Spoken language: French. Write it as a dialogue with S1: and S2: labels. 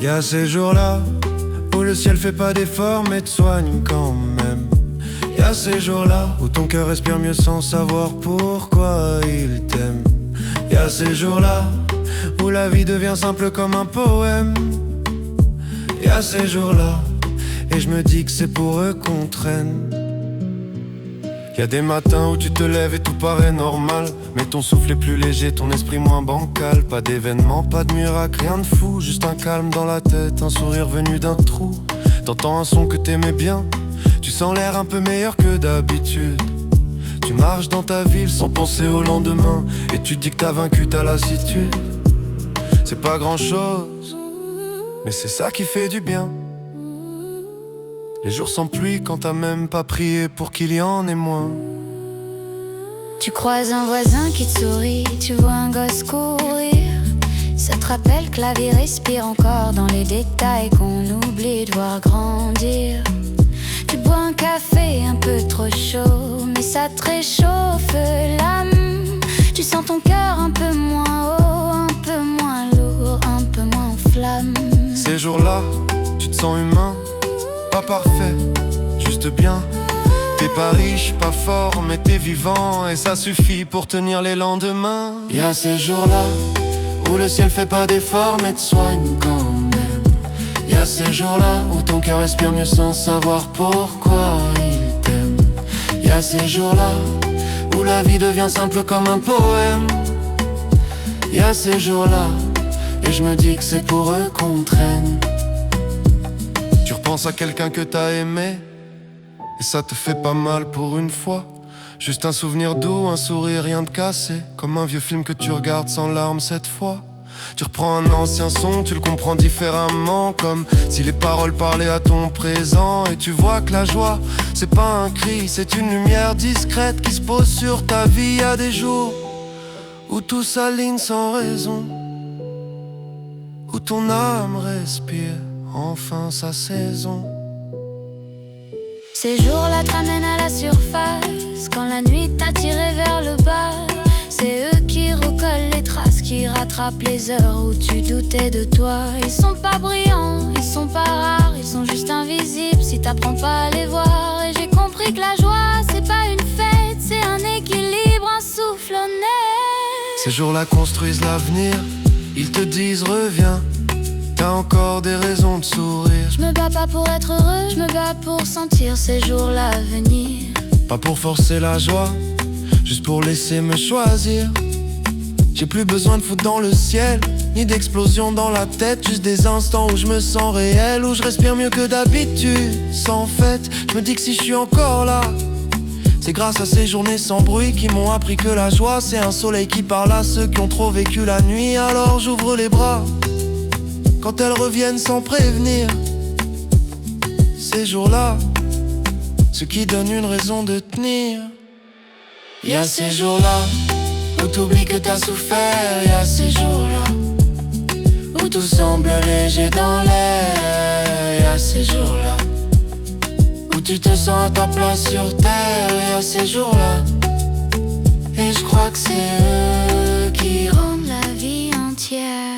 S1: Y a ces jours-là où le ciel fait pas d'efforts mais te soigne quand même. Y a ces jours-là où ton cœur respire mieux sans savoir pourquoi il t'aime. Y a ces jours-là où la vie devient simple comme un poème. Y a ces jours-là et je me dis que c'est pour eux qu'on traîne. Y'a des matins où tu te lèves et tout paraît normal, mais ton souffle est plus léger, ton esprit moins bancal. Pas d'événement, pas de miracle, rien de fou, juste un calme dans la tête, un sourire venu d'un trou. T'entends un son que t'aimais bien, tu sens l'air un peu meilleur que d'habitude. Tu marches dans ta ville sans penser au lendemain, et tu te dis que t'as vaincu ta lassitude. C'est pas grand chose, mais c'est ça qui fait du bien. Les jours sans pluie quand t'as même pas prié pour qu'il y en ait moins.
S2: Tu croises un voisin qui te sourit, tu vois un gosse courir. Ça te rappelle que la vie respire encore dans les détails qu'on oublie de voir grandir. Tu bois un café un peu trop chaud, mais ça te réchauffe l'âme. Tu sens ton cœur un peu moins haut, un peu moins lourd, un peu moins en flamme.
S1: Ces jours-là, tu te sens humain, pas parfait, juste bien. T'es pas riche, pas fort, mais t'es vivant, et ça suffit pour tenir les lendemains. Y a ces jours-là où le ciel fait pas d'efforts mais te soigne quand même. Y a ces jours-là où ton cœur respire mieux sans savoir pourquoi il t'aime. Y a ces jours-là où la vie devient simple comme un poème. Y a ces jours-là et je me dis que c'est pour eux qu'on traîne. Tu repenses à quelqu'un que t'as aimé et ça te fait pas mal pour une fois. Juste un souvenir doux, un sourire, rien de cassé. Comme un vieux film que tu regardes sans larmes cette fois. Tu reprends un ancien son, tu le comprends différemment, comme si les paroles parlaient à ton présent. Et tu vois que la joie, c'est pas un cri, c'est une lumière discrète qui se pose sur ta vie. Y a des jours où tout s'aligne sans raison, où ton âme respire enfin sa saison.
S2: Ces jours-là te ramènent à la surface, quand la nuit t'a tiré vers le bas. C'est eux qui recollent les traces, qui rattrapent les heures où tu doutais de toi. Ils sont pas brillants, ils sont pas rares, ils sont juste invisibles si t'apprends pas à les voir. Et j'ai compris que la joie, c'est pas une fête, c'est un équilibre, un souffle honnête.
S1: Ces jours-là construisent l'avenir, ils te disent reviens. T'as encore des raisons de sourire.
S2: Je me bats pas pour être heureux, je me bats pour sentir ces jours-là venir.
S1: Pas pour forcer la joie, juste pour laisser me choisir. J'ai plus besoin de foutre dans le ciel, ni d'explosion dans la tête. Juste des instants où je me sens réel, où je respire mieux que d'habitude. Sans fête, je me dis que si je suis encore là, c'est grâce à ces journées sans bruit qui m'ont appris que la joie, c'est un soleil qui parle à ceux qui ont trop vécu la nuit. Alors j'ouvre les bras quand elles reviennent sans prévenir. Ces jours-là, ceux qui donnent une raison de tenir. Y a ces jours-là où t'oublies que t'as souffert. Y a ces jours-là où tout semble léger dans l'air. Y a ces jours-là où tu te sens à ta place sur terre. Y a ces jours-là et je crois que c'est eux qui rendent
S2: La vie entière.